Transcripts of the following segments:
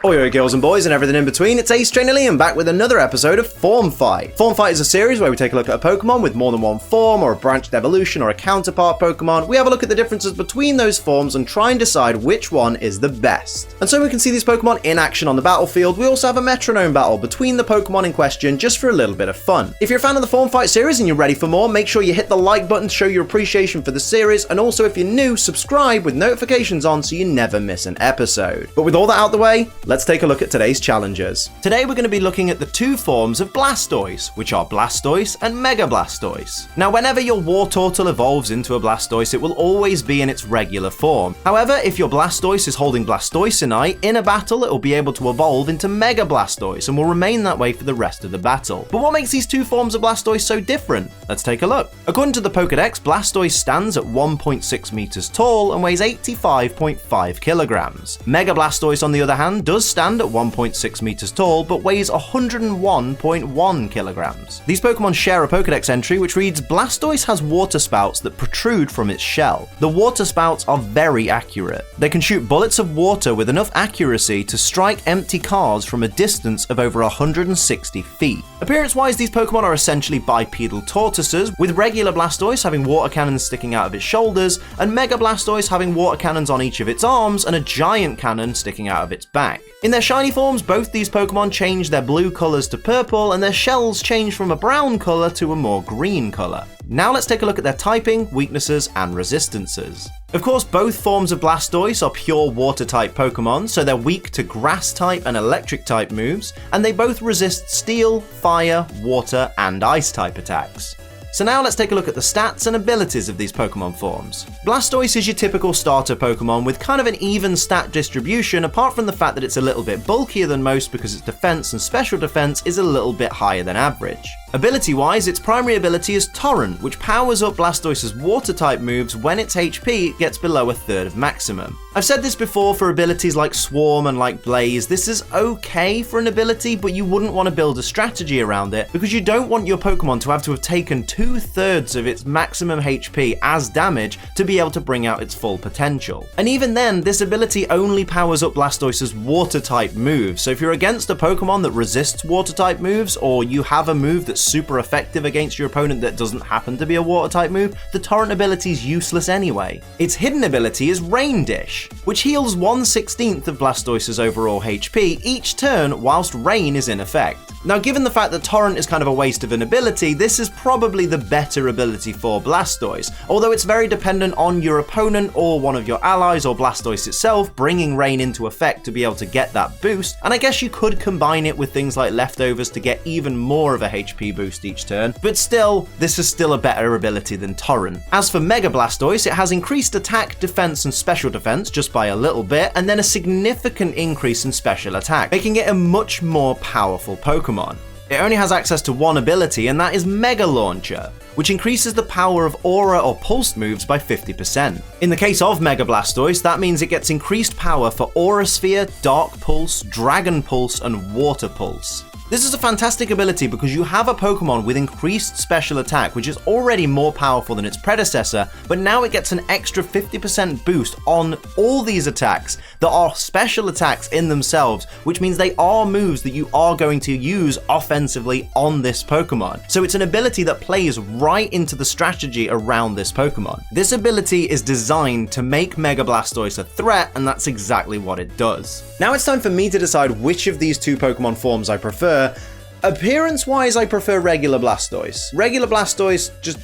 Oi girls and boys and everything in between, it's Ace Trainer Liam back with another episode of Form Fight. Form Fight is a series where we take a look at a Pokemon with more than one form, or a branched evolution, or a counterpart Pokemon. We have a look at the differences between those forms and try and decide which one is the best. And so we can see these Pokemon in action on the battlefield. We also have a metronome battle between the Pokemon in question just for a little bit of fun. If you're a fan of the Form Fight series and you're ready for more, make sure you hit the like button to show your appreciation for the series, and also if you're new, subscribe with notifications on so you never miss an episode. But with all that out the way, let's take a look at today's challengers. Today we're going to be looking at the two forms of Blastoise, which are Blastoise and Mega Blastoise. Now whenever your Wartortle evolves into a Blastoise, it will always be in its regular form. However, if your Blastoise is holding Blastoisinite, in a battle it will be able to evolve into Mega Blastoise and will remain that way for the rest of the battle. But what makes these two forms of Blastoise so different? Let's take a look. According to the Pokédex, Blastoise stands at 1.6 meters tall and weighs 85.5 kilograms. Mega Blastoise on the other hand does stand at 1.6 meters tall, but weighs 101.1 kilograms. These Pokemon share a Pokédex entry which reads, Blastoise has water spouts that protrude from its shell. The water spouts are very accurate. They can shoot bullets of water with enough accuracy to strike empty cars from a distance of over 160 feet. Appearance-wise, these Pokemon are essentially bipedal tortoises, with regular Blastoise having water cannons sticking out of its shoulders, and Mega Blastoise having water cannons on each of its arms and a giant cannon sticking out of its back. In their shiny forms, both these Pokemon change their blue colours to purple, and their shells change from a brown colour to a more green colour. Now let's take a look at their typing, weaknesses, and resistances. Of course, both forms of Blastoise are pure water-type Pokemon, so they're weak to Grass-type and Electric-type moves, and they both resist Steel, Fire, Water, and Ice-type attacks. So now let's take a look at the stats and abilities of these Pokemon forms. Blastoise is your typical starter Pokemon with kind of an even stat distribution, apart from the fact that it's a little bit bulkier than most because its defense and special defense is a little bit higher than average. Ability-wise, its primary ability is Torrent, which powers up Blastoise's water-type moves when its HP gets below a third of maximum. I've said this before for abilities like Swarm and like Blaze, this is okay for an ability, but you wouldn't want to build a strategy around it because you don't want your Pokemon to have taken 2/3 of its maximum HP as damage to be able to bring out its full potential. And even then, this ability only powers up Blastoise's water-type moves, so if you're against a Pokemon that resists water-type moves, or you have a move that's super effective against your opponent that doesn't happen to be a water-type move, the Torrent ability is useless anyway. Its hidden ability is Rain Dish, which heals 1/16 of Blastoise's overall HP each turn whilst Rain is in effect. Now, given the fact that Torrent is kind of a waste of an ability, this is probably the better ability for Blastoise, although it's very dependent on your opponent or one of your allies or Blastoise itself bringing Rain into effect to be able to get that boost, and I guess you could combine it with things like Leftovers to get even more of a HP boost each turn, but still, this is still a better ability than Torrent. As for Mega Blastoise, it has increased attack, defense, and special defense just by a little bit, and then a significant increase in special attack, making it a much more powerful Pokemon. It only has access to one ability, and that is Mega Launcher, which increases the power of Aura or Pulsed moves by 50%. In the case of Mega Blastoise, that means it gets increased power for Aura Sphere, Dark Pulse, Dragon Pulse, and Water Pulse. This is a fantastic ability because you have a Pokemon with increased special attack, which is already more powerful than its predecessor, but now it gets an extra 50% boost on all these attacks that are special attacks in themselves, which means they are moves that you are going to use offensively on this Pokemon. So it's an ability that plays right into the strategy around this Pokemon. This ability is designed to make Mega Blastoise a threat, and that's exactly what it does. Now it's time for me to decide which of these two Pokemon forms I prefer. Appearance-wise, I prefer regular Blastoise. Regular Blastoise just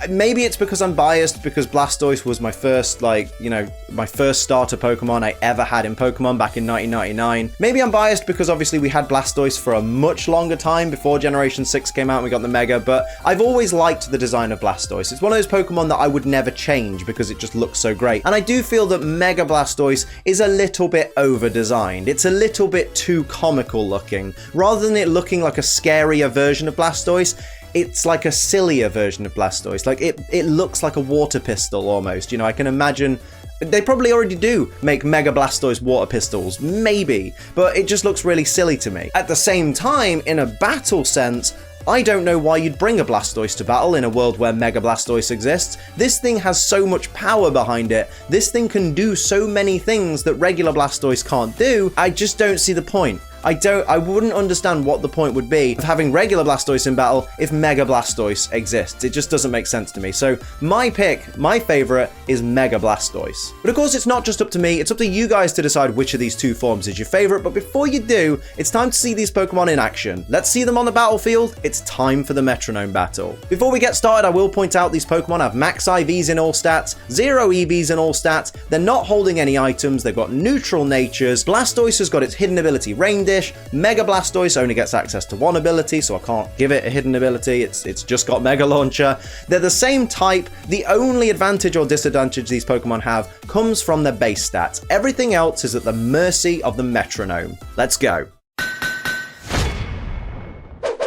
maybe it's because I'm biased because Blastoise was my first, my first starter Pokemon I ever had in Pokemon back in 1999. Maybe I'm biased because obviously we had Blastoise for a much longer time before Generation 6 came out and we got the Mega, but I've always liked the design of Blastoise. It's one of those Pokemon that I would never change because it just looks so great. And I do feel that Mega Blastoise is a little bit over-designed. It's a little bit too comical looking. Rather than it looking like a scarier version of Blastoise, it's like a sillier version of Blastoise. Like it looks like a water pistol almost. You know, I can imagine they probably already do make Mega Blastoise water pistols, maybe, but it just looks really silly to me. At the same time, in a battle sense, I don't know why you'd bring a Blastoise to battle in a world where Mega Blastoise exists. This thing has so much power behind it. This thing can do so many things that regular Blastoise can't do. I just don't see the point. I wouldn't understand what the point would be of having regular Blastoise in battle if Mega Blastoise exists. It just doesn't make sense to me. So my pick, my favorite, is Mega Blastoise. But of course, it's not just up to me, it's up to you guys to decide which of these two forms is your favorite. But before you do, it's time to see these Pokemon in action. Let's see them on the battlefield. It's time for the Metronome battle. Before we get started, I will point out these Pokemon have max IVs in all stats, 0 EVs in all stats. They're not holding any items. They've got neutral natures. Blastoise has got its hidden ability Rain Dish. Mega Blastoise only gets access to one ability, so I can't give it a hidden ability. It's just got Mega Launcher. They're the same type. The only advantage or disadvantage these Pokemon have comes from their base stats. Everything else is at the mercy of the Metronome. Let's go.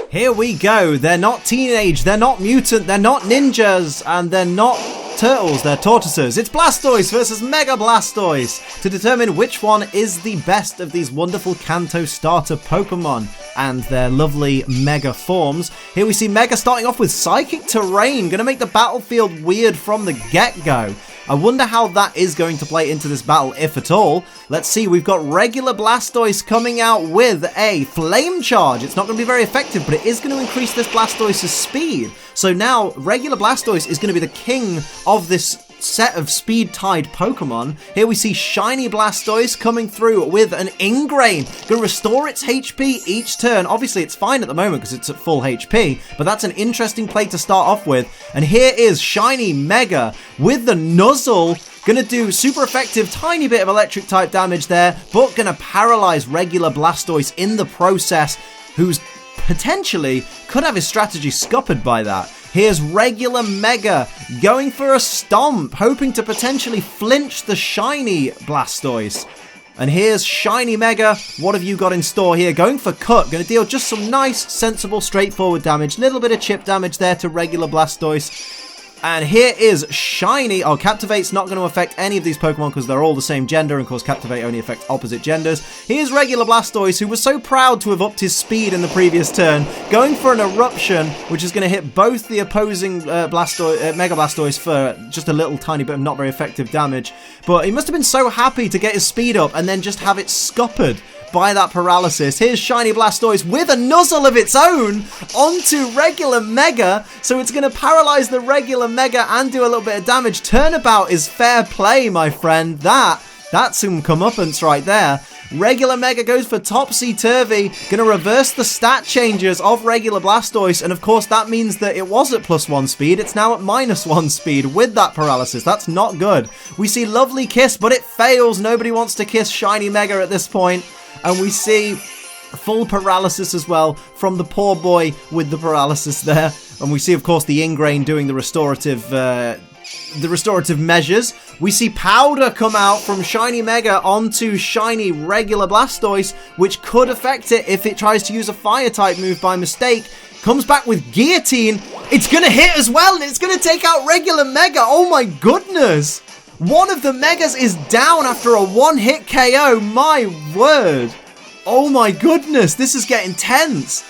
Here we go. They're not teenage, they're not mutant, they're not ninjas, and they're not turtles, they're tortoises. It's Blastoise versus Mega Blastoise to determine which one is the best of these wonderful Kanto starter Pokemon and their lovely Mega forms. Here we see Mega starting off with Psychic Terrain, going to make the battlefield weird from the get-go. I wonder how that is going to play into this battle, if at all. Let's see, we've got regular Blastoise coming out with a Flame Charge. It's not going to be very effective, but it is going to increase this Blastoise's speed. So now, regular Blastoise is going to be the king of this set of speed-tied Pokemon. Here we see Shiny Blastoise coming through with an Ingrain. Going to restore its HP each turn. Obviously, it's fine at the moment because it's at full HP, but that's an interesting play to start off with. And here is Shiny Mega with the Nuzzle. Going to do super effective, tiny bit of electric type damage there, but going to paralyze regular Blastoise in the process, who's potentially could have his strategy scuppered by that. Here's regular Mega going for a Stomp, hoping to potentially flinch the Shiny Blastoise. And here's Shiny Mega. What have you got in store here? Going for Cut. Going to deal just some nice, sensible, straightforward damage. Little bit of chip damage there to regular Blastoise. And here is Shiny. Oh, Captivate's not going to affect any of these Pokemon because they're all the same gender. And of course, Captivate only affects opposite genders. Here's regular Blastoise, who was so proud to have upped his speed in the previous turn. Going for an Eruption, which is going to hit both the opposing Mega Blastoise for just a little tiny bit of not very effective damage. But he must have been so happy to get his speed up and then just have it scuppered by that paralysis. Here's Shiny Blastoise with a Nuzzle of its own onto regular Mega, so it's going to paralyze the regular Mega and do a little bit of damage. Turnabout is fair play, my friend. That's some comeuppance right there. Regular Mega goes for Topsy-Turvy, going to reverse the stat changes of regular Blastoise, and of course that means that it was at +1 speed, it's now at -1 speed with that paralysis. That's not good. We see Lovely Kiss, but it fails. Nobody wants to kiss Shiny Mega at this point. And we see full paralysis as well from the poor boy with the paralysis there. And we see, of course, the Ingrain doing the restorative measures. We see Powder come out from Shiny Mega onto Shiny regular Blastoise, which could affect it if it tries to use a Fire-type move by mistake. Comes back with Guillotine. It's going to hit as well, and it's going to take out regular Mega. Oh my goodness. One of the Megas is down after a one-hit KO. My word. Oh my goodness. This is getting tense.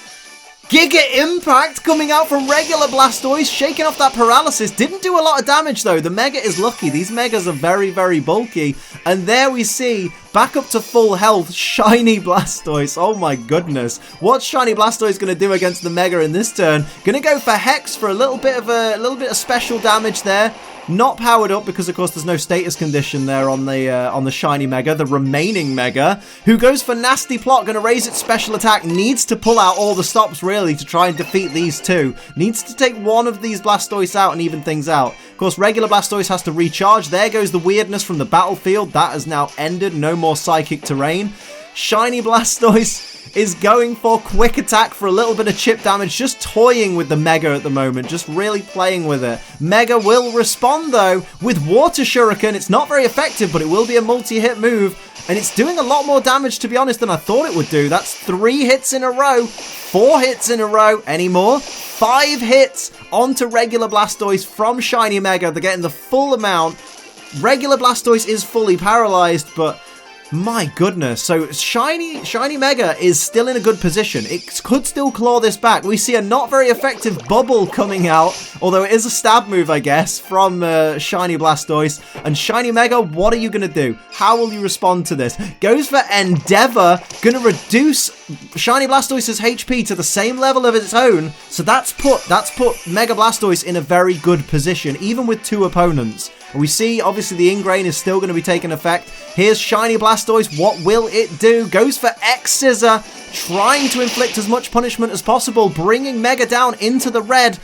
Giga Impact coming out from regular Blastoise, shaking off that paralysis. Didn't do a lot of damage though. The Mega is lucky. These Megas are very, very bulky. And there we see, back up to full health, Shiny Blastoise. Oh my goodness. What's Shiny Blastoise going to do against the Mega in this turn? Going to go for Hex for a little bit of special damage there. Not powered up because, of course, there's no status condition there on the Shiny Mega, the remaining Mega, who goes for Nasty Plot, going to raise its special attack, needs to pull out all the stops, really, to try and defeat these two. Needs to take one of these Blastoise out and even things out. Of course, regular Blastoise has to recharge. There goes the weirdness from the battlefield. That has now ended. No more Psychic Terrain. Shiny Blastoise is going for Quick Attack for a little bit of chip damage, just toying with the Mega at the moment, just really playing with it. Mega will respond though with Water Shuriken. It's not very effective, but it will be a multi-hit move, and it's doing a lot more damage, to be honest, than I thought it would do. That's 3 hits in a row, 4 hits in a row, any more? 5 hits onto regular Blastoise from Shiny Mega. They're getting the full amount. Regular Blastoise is fully paralyzed, but My goodness. So Shiny Mega is still in a good position. It could still claw this back. We see a not very effective bubble coming out, although it is a stab move, I guess, from Shiny Blastoise. And Shiny Mega, what are you going to do? How will you respond to this? Goes for Endeavor, going to reduce Shiny Blastoise's HP to the same level of its own. So that's put Mega Blastoise in a very good position, even with 2 opponents. We see, obviously, the Ingrain is still going to be taking effect. Here's Shiny Blastoise. What will it do? Goes for X-Scissor, trying to inflict as much punishment as possible, bringing Mega down into the red.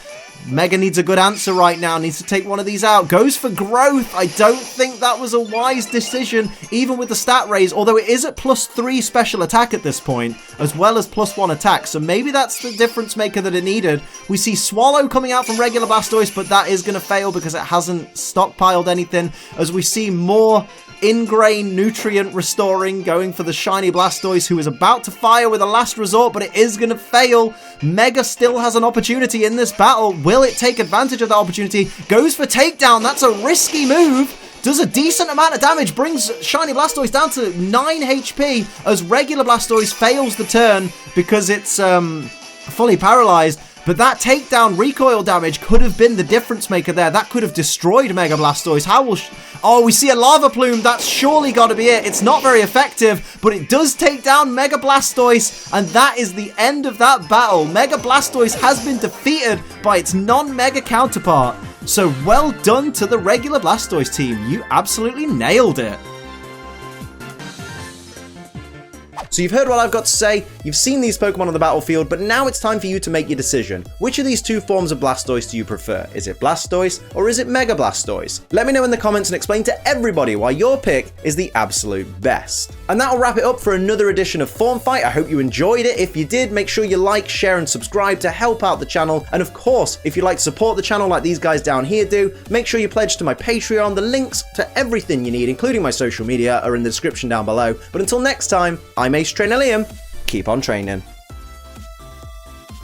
Mega needs a good answer right now, needs to take one of these out. Goes for Growth. I don't think that was a wise decision, even with the stat raise, although it is at +3 special attack at this point, as well as +1 attack, so maybe that's the difference maker that it needed. We see Swallow coming out from regular Blastoise, but that is going to fail because it hasn't stockpiled anything, as we see more Ingrain nutrient restoring going for the Shiny Blastoise, who is about to fire with a last resort, but it is going to fail. Mega still has an opportunity in this battle. Will it take advantage of that opportunity? Goes for Takedown. That's a risky move. Does a decent amount of damage, brings Shiny Blastoise down to 9 HP as regular Blastoise fails the turn because it's fully paralyzed. But that takedown recoil damage could have been the difference maker there. That could have destroyed Mega Blastoise. How will... Oh, we see a Lava Plume. That's surely got to be it. It's not very effective, but it does take down Mega Blastoise, and that is the end of that battle. Mega Blastoise has been defeated by its non-Mega counterpart. So well done to the regular Blastoise team. You absolutely nailed it. So you've heard what I've got to say, you've seen these Pokemon on the battlefield, but now it's time for you to make your decision. Which of these 2 forms of Blastoise do you prefer? Is it Blastoise or is it Mega Blastoise? Let me know in the comments and explain to everybody why your pick is the absolute best. And that'll wrap it up for another edition of Form Fight. I hope you enjoyed it. If you did, make sure you like, share and subscribe to help out the channel. And of course, if you'd like to support the channel like these guys down here do, make sure you pledge to my Patreon. The links to everything you need, including my social media, are in the description down below. But until next time, I'm Ace Trainer Liam. Keep on training.